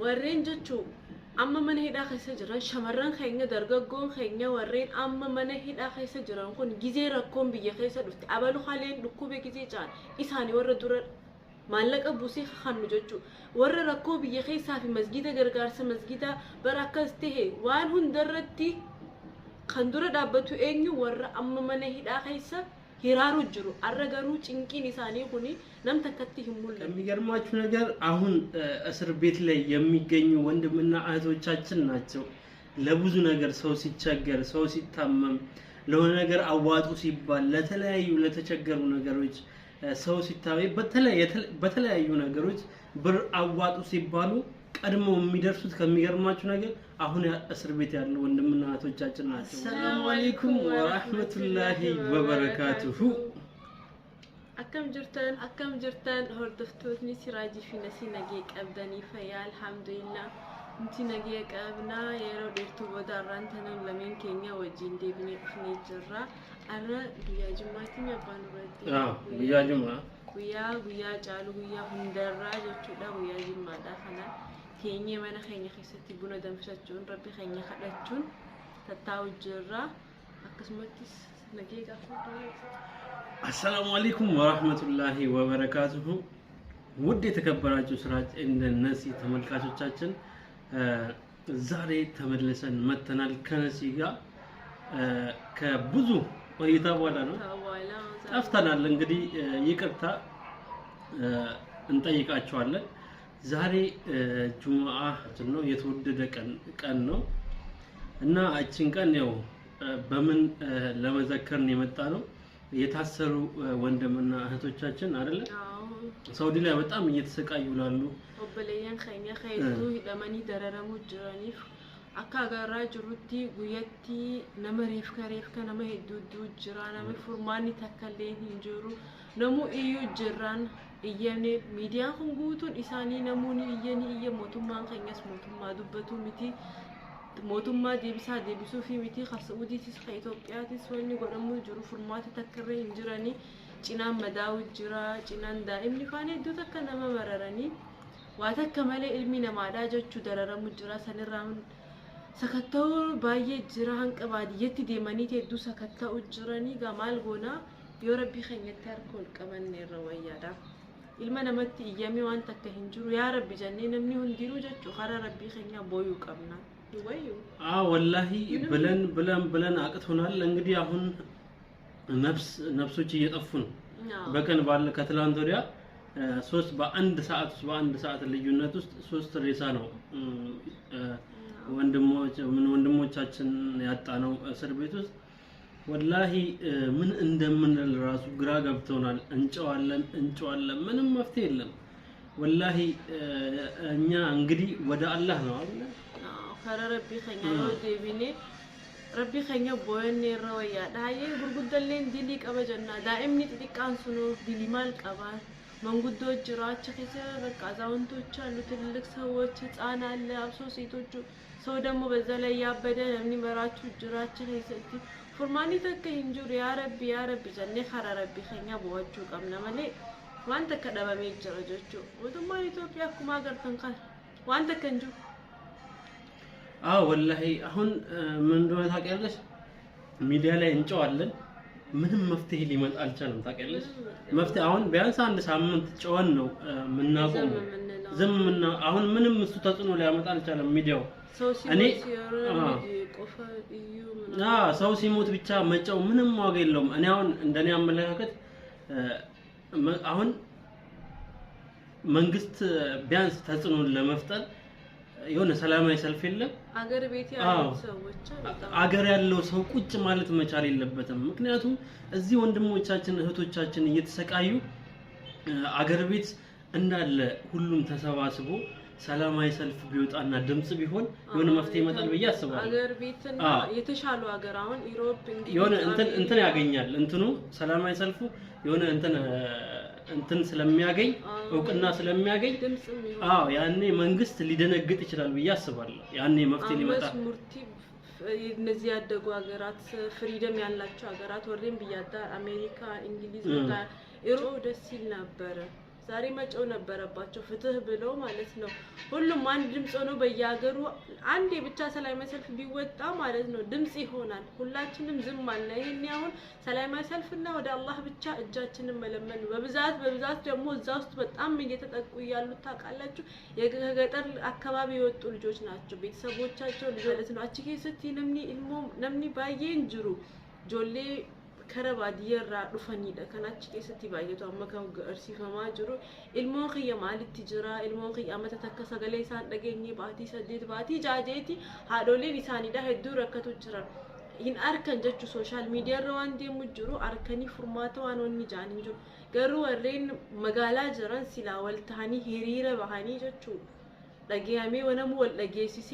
warreen jechuun amma mana hidhaa keessa jiran shamarran keenya dargaggoon keenya warreen amma mana hidhaa keessa jiran kun gizee rakkoon biyya keessa dhufte abalu haleen dhukkubee gizee caan isaanii warra dura maallaqa buusee kannu jechuun warra rakkoo biyya keessaa fi masgida gargaarsa masgida barakkas ta'e waan hundarratti kan dura dhaabbatu eenyu warra amma mana hidhaa keessa hiraaru jiru arra garuu cinqiin isaanii kuni nam takkatti himuል የሚገርማችሁ ነገር አሁን እስር ቤት ላይ የሚገኙ ወንድምና እህቶቻችን ናቸው ለብዙ ነገር ሰው ሲቸገር ሰው ሲታመም ለሆነ ነገር አዋጡ ሲባል ለተለያዩ ለተቸገሩ ነገሮች ሰው ሲታበይ በተለያዩ ነገሮች ብር አዋጡ ሲባሉ ቀድሞ የሚደርሱት ከሚገርማችሁ ነገር አሁን እስር ቤት ያለው ወንድምና እህቶቻችን ናቸው። ሰላም አለይኩም ወራህመቱላሂ ወበረካቱሁ። akkam jirtan hordoftootni siraajii fi nasii nagee qabdanii fayyaa alhamdulillah inti nagee qabna yeroo dheertuu booda arraan tanan lameen keenya wajjin deebinee dhufnee jirra arra guyyaa jummaatiin abbaan irratti guyyaa jummaa guyyaa caalu guyyaa hundarraa jechuudha guyyaa jummaadha kana keenya mana keenya keessatti buna danfisachuun rabbi keenya kadhachuun tattaa'u jirra akkasumattis nagee gaafadha. السلام عليكم ورحمة الله وبركاته. ودي تكبراችሁ ስራጭ እንደነሲ ተመልካቾቻችን ዛሬ ተመልሰን መተናል ከነሲ ጋር ከብዙ ቆይታ በኋላ ነው ጠፍተናል። እንግዲህ ይቅርታ እንጠይቃችኋለን። ዛሬ ጁምአ ነው የተወደደ ቀን ነው እና እቺን ቀን ያው በምን ለመዘከር ነው የመጣ ነው የታሰሩ ወንድምና እህቶቻችን አይደለ ሳውዲ ላይ በጣም እየተሰቃዩ ላሉ ወበለያን ኸኛ ኸይቱ ለማኒ ደረረሙ ጅራኒፍ አካጋራ ጅሩቲ ጉየቲ ነመሪፍ ከሪፍ ከነመ ሄዱዱ ጅራና መፍርማኒ ተከለኝ እንጀሩ ነሙ እዩ ጅራን እየኔ ሚዲያ ሁንጉቱን ኢሳኒ ነሙኒ እየኒ እየሞቱማን ኸኛስ ሞቱማ ዱበቱ ሚቲ موتما ديبسو في ميتي خسودي تس إثيوبيا سويني قدامو جرو فرمات تكرر إنجراني جنان مداو جرا جنان دائم نفاني دو تكنا ما مرراني واتكمل علمي نمادا جتشو دررم جرا سنرام سكتاو باي جران كباديتي ديماني تدو سكتاو جراني جمال غونا يوربي خنيتر كل كمان نرويادا ilma namatti iyyame waan takka hinjiru ya rabbi jannee namni hundiru jechu khara rabbi khenya boyu qabna ወዩ ወላሂ ብለን አቅቶናል። እንግዲህ አሁን ነፍሶች እየጠፉ ነው። በቀን ባለ ከትላንት ወዲያ 3 በአንድ ሰዓት ልዩነት ውስጥ 3 ሬሳ ነው ወንድሞቻችን ያጣ ነው እስር ቤት ውስጥ። ወላሂ ምን እንደምንል ራሱ ግራ ገብቶናል። እንጨዋለን ምንም መፍትሄ የለም። ወላሂ እኛ እንግዲህ ወደ አላህ ነው አይደል ربي خنيا وديبيني ربي خنيا بويني رويا دايين غرغدلين ديليك ابجنا دائمني تدقان سنو ديلي مالك ابا መንጉዶ ጅራች ከሰ በቃ ዛውንቶች አሉ ትልልቅ ሰዎች ህፃን አለ አብሶ ሴቶቹ ሰው ደግሞ በዛ ላይ ያበደ ለምን መራችሁ ጅራችን ይሰጥ ፎርማኒ ተከ እንጁር ያ ረቢ ጀነ ኸራ ረቢ ኸኛ በወጁ ቀምና ማለ ዋንተ ከደበሜ ጅራጆቹ ወደማ ኢትዮጵያ ኩማ ጋር ተንካል ዋንተ ከንጁ ወላሂ አሁን ምን እንደሆነ ታውቂያለሽ ሚዲያ ላይ እንጨዋለን ምንም መፍትሄ ሊመጣ አልቻለም ታውቂያለሽ መፍትሄ አሁን ቢያንስ አንድ ሳምንት ጨዋን ነው ምናቆም ዝምና አሁን ምንም እሱ ተጽዕኖ ሊያመጣ አልቻለም ሚዲያው እኔ ሰው ሲሞት ብቻ መጫው ምንም ዋጋ የለውም እኔ አሁን እንደኔ አመለካከት አሁን መንግስት ቢያንስ ተጽዕኖ ለመፍጠር የሆነ ሰላማዊ ሰልፍ የለም አገር ቤት ያለው ሰዎች አገር ያለው ሰው ቁጭ ማለት መቻል የለበትም ምክንያቱም እዚህ ወንድሞቻችን እህቶቻችን እየተሰቃዩ አገር ቤት እንዳለ ሁሉም ተሰባስቦ ሰላማዊ ሰልፍ ቢወጣና ድምጽ ቢሆን የሆነ መፍትሄ ይመጣል ብዬ አስባለሁ አገር ቤትና የተሻሉ አገር አሁን ዩሮፕ የሆነ እንትን ያገኛል እንትኑ ሰላማዊ ሰልፉ የሆነ እንትን ስለሚያገኝ እውቅና ስለሚያገኝ ያኔ መንግስት ሊደነግጥ ይችላል ብዬ አስባለሁ ያኔ መፍትሄ ሊመጣ ሙርቲ እነዚህ ያደጉ ሀገራት ፍሪደም ያላቸው ሀገራት ወሬም ቢያዳ አሜሪካ እንግሊዝ ጋር ኢሮ ደስ ይል ነበር ዛሬ መጮህ ነበረባቸው ፍትህ ብለው ማለት ነው። ሁሉም አንድ ድምጽ ሆኖ በየሀገሩ አንዴ ብቻ ሰላማዊ ሰልፍ ቢወጣ ማለት ነው ድምጽ ይሆናል። ሁላችንም ዝም አለ። ይሄን አሁን ሰላማዊ ሰልፍና ወደ አላህ ብቻ እጃችንን መለመን በብዛት ደግሞ እዛ ውስጥ በጣም እየተጠቁ ያሉት ታውቃላችሁ የገጠር አካባቢ የወጡ ልጆች ናቸው። ቤተሰቦቻቸው ልጆች ነው አቺ ከሰቲ ነምኒ ባየን ጅሩ ጆሌ ከረባ ዲየራ ዱፈኒዳ ከናች ከሰቲ ባየቱ አመከው ገርሲፈማ ጅሩ ኢልሞን ኺያ ማለት ጅራ ኢልሞን ኺያ አመተ ተከሰገለ ኢሳን ደገኝ ባቲ ሰዲት ባቲ ጃጄቲ ሃዶሌን ኢሳኒዳ ሄዱ ረከቱ ጅራ ይን አርከን ጀቹ ሶሻል ሚዲያ ረዋን ደሙ ጅሩ አርከኒ ፎርማቶ ዋኖኒ ጃንንጁ ገሩ ወሬን መጋላ ጅራን ሲላ ወልታኒ ሂሪረ ባሃኒ ጀቹ ደገያሜ ወነሙ ወልደጌሲሴ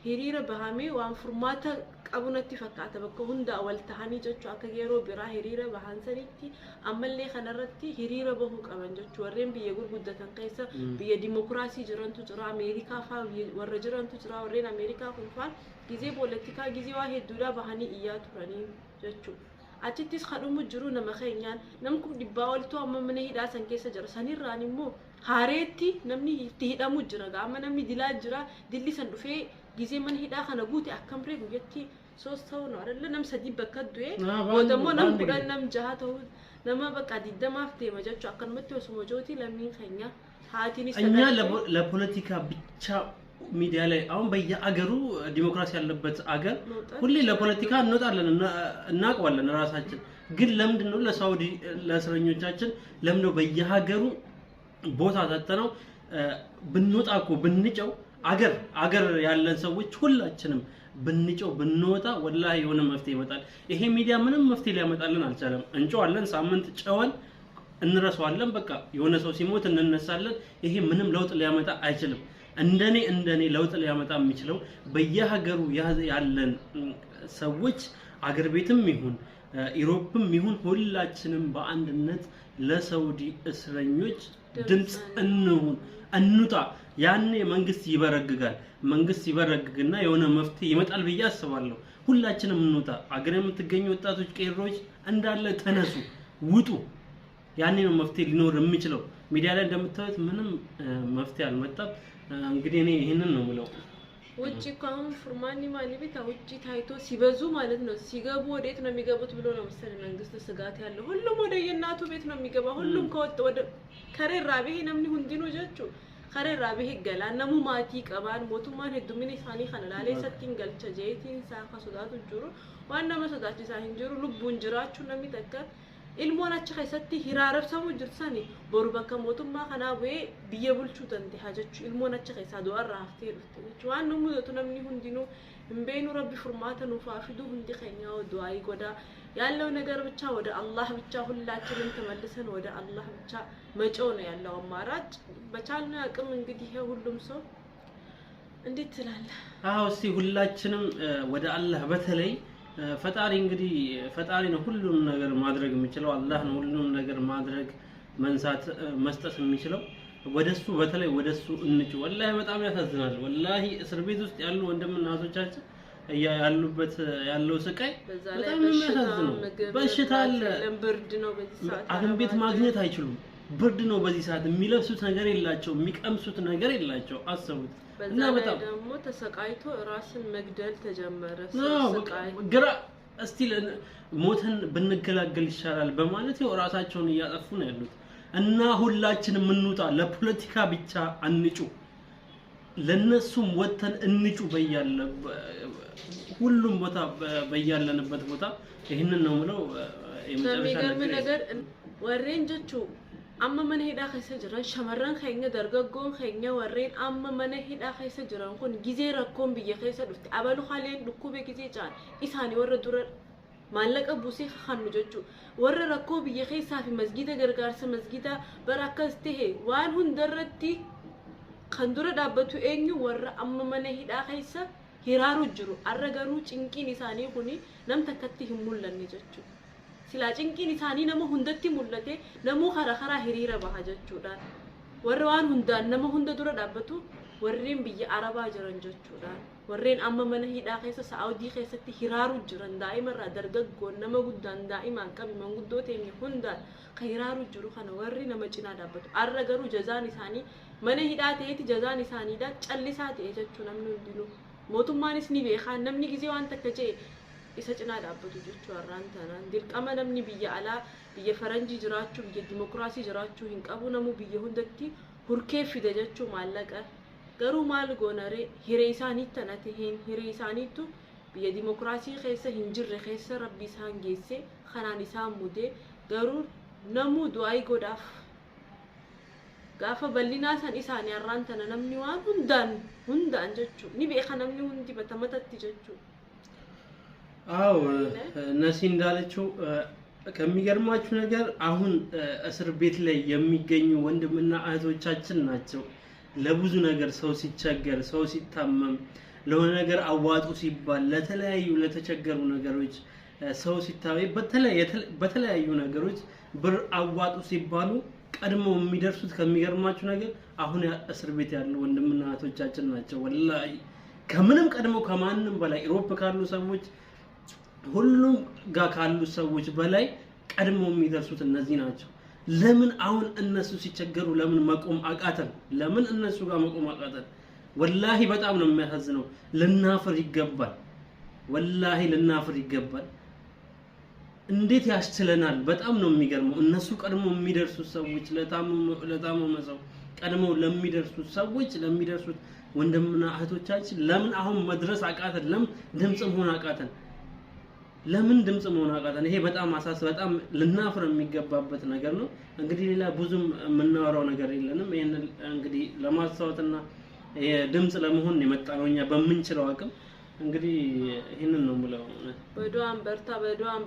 ሂሪረ ባሃሜ ዋን ፎርማታ ቀቡነቲ ፈካተ በከ ሁንዳ ወልታኒ ጀቹ አከጌሮ ቢራ ሂሪረ ባሃንሰኒቲ አመሌ ከነረቲ ሂሪረ በሁ ቀበን ጀቹ ወሬን ቢየጉር ጉደተን ከይሰ ቢየ ዲሞክራሲ ጅራንቱ ጅራ አሜሪካ ፋ ወረ ጅራንቱ ጅራ ወሬን አሜሪካ ኩንፋን ጊዜ ፖለቲካ ጊዜ ዋሄ ዱዳ ባሃኒ ኢያቱራኒ ጀቹ አቺቲስ ኸዱሙ ጅሩ ነመኸኛን ነምኩ ዲባወልቱ አመመነ ሂዳ ሰንከሰ ጀርሰኒ ራኒሞ ሃሬቲ ነምኒ ይቲዳሙ ጅራ ጋመ ነምኒ ዲላ ጅራ ዲሊ ሰንዱፌ ጊዜ ምን ሂዳ ከነጉቲ አከምሬ ጉየቲ ሶስት ሰው ነው አይደለ ነም ሰዲ በከዱዬ ወደሞ ነም ጉዳን ነም ጃሃተው ነማ በቃ ዲደማፍቴ መጃቹ አከንመቴ ወስሞጆቲ ለሚን ኸኛ ሃቲኒ እኛ ለፖለቲካ ብቻ ሚዲያ ላይ አሁን በየአገሩ ዲሞክራሲ ያለበት አገር ሁሌ ለፖለቲካ እንወጣለን እናቀዋለን ራሳችን ግን ለምንድነው ለሳውዲ ለእስረኞቻችን ለምንድነው በየሀገሩ ቦታ ተተነው ብንወጣኮ ብንጨው አገር ያለን ሰዎች ሁላችንም ብንጨው ብንወጣ ወላሂ የሆነ መፍትሄ ይመጣል። ይሄ ሚዲያ ምንም መፍትሄ ሊያመጣልን አልቻለም። እንጨዋለን ሳምንት ጨዋን እንረሳዋለን በቃ የሆነ ሰው ሲሞት እንነሳለን። ይሄ ምንም ለውጥ ሊያመጣ አይችልም። እንደኔ ለውጥ ሊያመጣ የሚችለው በየሀገሩ ያለን ሰዎች አገር ቤትም ይሁን ኢሮፕም ይሁን ሁላችንም በአንድነት ለሳውዲ እስረኞች ድምጽ እንውጣ። ያኔ መንግስት ይበረግጋል። መንግስት ይበረግግና የሆነ መፍትሄ ይመጣል ብዬ አስባለሁ። ሁላችንም እንውጣ። አገር የምትገኙ ወጣቶች ቀይሮች እንዳለ ተነሱ፣ ውጡ። ያኔ ነው መፍትሄ ሊኖር የሚችለው። ሚዲያ ላይ እንደምታዩት ምንም መፍትሄ አልመጣም። እንግዲህ እኔ ይሄንን ነው የምለው። ውጪ ካሁን ፎርማኒ ማሊቤታ ውጪ ታይቶ ሲበዙ ማለት ነው ሲገቡ ወዴት ነው የሚገቡት ብሎ ነው መሰለኝ መንግስት ስጋት ያለው። ሁሉም ወደ የናቱ ቤት ነው የሚገባ። ሁሉም ከወጥ ወደ ከሬራቤ ነምኒ ሁንዲኖ ጀቹ ከሬራቤ ገላ ነሙ ማቲ ቀባን ሞቱማን ሄዱሚኒ ሳኒ ከነላሌ ሰቲን ገልቸ ጄቲን ሳፋ ሶዳቱ ጅሩ ዋና መሶዳቱ ሳሂን ጅሩ ልቡን ጅራቹ ነው የሚተካ ilmoon achi keessatti hiraarabsamu jirtani boru bakka mootummaa kanaa bu'ee biyya bulchuu dandeenya jechuudha. Ilmoon achi keessaa du'arraa haftee dhufte jechuudha. Waan nu mudatu namni hundinuu hin beeknu rabbi furmaata nuuf haa fidu hundi keenya du'aa godhaa ያለው ነገር ብቻ ወደ አላህ ብቻ ሁላችንም ተመልሰን ወደ አላህ ብቻ መጮህ ነው ያለው አማራጭ። በቻልነው አቅም እንግዲህ ሁሉም ሰው እንዴት ትላለህ? አዎ እስቲ ሁላችንም ወደ አላህ በተለይ ፈጣሪ እንግዲህ ፈጣሪ ነው ሁሉም ነገር ማድረግ የሚችለው አላህ ነው ሁሉም ነገር ማድረግ መንሳት መስጠት የሚችለው ወደሱ በተለይ ወደሱ እንጭ ወላሂ በጣም ያሳዝናል ወላሂ እስር ቤት ውስጥ ያሉ ወንድምናቶቻችን ያሉበት ያለው ስቃይ በጣም የሚያሳዝነው በሽታ አለ ብርድ ነው በዚህ ሰዓት አሁን ቤት ማግኘት አይችሉም ብርድ ነው በዚህ ሰዓት የሚለብሱት ነገር የላቸው የሚቀምሱት ነገር የላቸው አሰቡት እና በጣም ደግሞ ተሰቃይቶ ራስን መግደል ተጀመረ ስቃይ ግራ እስቲ ሞተን ብንገላገል ይሻላል በማለት ራሳቸውን እያጠፉ ነው ያሉት እና ሁላችንም እንውጣ ለፖለቲካ ብቻ አንጩ ለነሱም ወተን እንጩ በያለ ሁሉም ቦታ በያለንበት ቦታ ይሄንን ነው ምለው የመጨረሻ ነገር ወሬንጆቹ amma mana hidhaa keessa jiran shamarran keenya dargaggoon keenya warreen amma mana hidhaa keessa jiran kun gizee rakkoon biyya keessa dhufte abalu haleen dhukkube gizee jaan isaanii warra dura maallaqa buusee kannu jechuudha warra rakkoo biyya keessaa fi masgida gargaarsa masgida bara akkas ta'e waan hundarratti kan dura dhaabbatu eenyu warra amma mana hidhaa keessa hiraaru jiru arra garuu cinqiin isaanii kuni nam takkatti hin mul'anne jechuudha sila cinqiin isaanii nama hundatti mul'ate namu khara hiriira baha jechuudha warra waan hundaan nama hunda dura dhaabbatu warreen biyya arabaa jiran jechuudha warreen amma mana hidhaa keessa saawudii keessatti hiraaru jiran daa'imarraa dargaggoon nama guddaan daa'imaan qabi manguddooteen hundaan kan hiraaru jiru kana warri nama cinaa dhaabbatu arra garuu jazaan isaanii mana hidhaa ta'eeti jazaan isaaniidha callisaa ta'e jechuu namni hundinuu mootummaanis ni beekaa namni gisee waan takka jee isa cinaa dhaabbatu jechuu arraan tanaan dirqama namni biyya alaa biyya faranjii jiraachuu biyya dimokiraasii jiraachuu hin qabu namu biyya hundatti hurkee fide jechuu maallaqa garuu maal goonare hiree isaanii tanate hiree isaaniitu biyya dimokiraasii keessa hin jirre keessa rabbi isaan geesse kanaan isaan mudee garuu namu du'aa godhaaf gaafa bal'inaa san isaanii arraan tana namni waan hundaan jechuu ni beeka namni hundi batamatatti jechuu አዎ ነሲ እንዳለችው ከሚገርማችሁ ነገር አሁን እስር ቤት ላይ የሚገኙ ወንድምና እህቶቻችን ናቸው ለብዙ ነገር ሰው ሲቸገር ሰው ሲታመም ለሆነ ነገር አዋጡ ሲባል ለተለያዩ ለተቸገሩ ነገሮች ሰው ሲታበይ በተለያዩ ነገሮች ብር አዋጡ ሲባሉ ቀድሞ የሚደርሱት ከሚገርማችሁ ነገር አሁን እስር ቤት ያሉ ወንድምና እህቶቻችን ናቸው ወላሂ ከምንም ቀድሞ ከማንንም በላይ ኢሮፕ ካሉ ሰዎች ሁሉም ጋር ካሉ ሰዎች በላይ ቀድሞ የሚደርሱት እነዚህ ናቸው ለምን አሁን እነሱ ሲቸገሩ ለምን መቆም አቃተን ለምን እነሱ ጋር መቆም አቃተን ወላሂ በጣም ነው የሚያሳዝነው ልናፍር ይገባል ወላሂ ልናፍር ይገባል እንዴት ያስችለናል በጣም ነው የሚገርመው እነሱ ቀድሞ የሚደርሱት ሰዎች ለታመመ ሰው ቀድሞ ለሚደርሱት ሰዎች ለሚደርሱት ወንድምና እህቶቻችን ለምን አሁን መድረስ አቃተን ለምን ድምጽ መሆን አቃተን ለምን ድምጽ መሆን አቃተን ይሄ በጣም በጣም ልናፍር የሚገባበት ነገር ነው እንግዲህ ሌላ ብዙም የምናወራው ነገር የለንም ይሄን እንግዲህ ለማስተዋወቅና የድምጽ ለመሆን የመጣውኛ በመንችለው አቅም እንግዲህ ይሄንን ነው ሙላው በዱዓን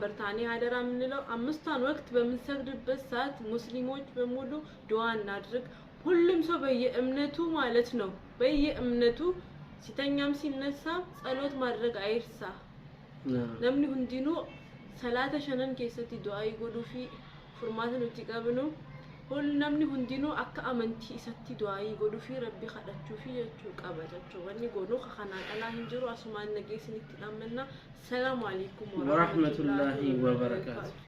በርታ እኔ ሀደራ ምንለው አምስቷን ወቅት በመንሰግድበት ሰዓት ሙስሊሞች በሙሉ ዱዓ እናድርግ ሁሉም ሰው በየእምነቱ ማለት ነው በየእምነቱ ሲተኛም ሲነሳ ጸሎት ማድረግ አይርሳ namni hundinuu salaata shanan keessatti du'aa godhuu fi furmaata nuti qabnu namni hundinuu akka amantii isatti du'aa godhuu fi rabbi kadhachuu fi jechuu qaba jechuu wanni godhuu kanaan alaa hin jiru asumaan nageessinitti dhammanna salaamu alaykum wa rahmatullahi wa barakatuh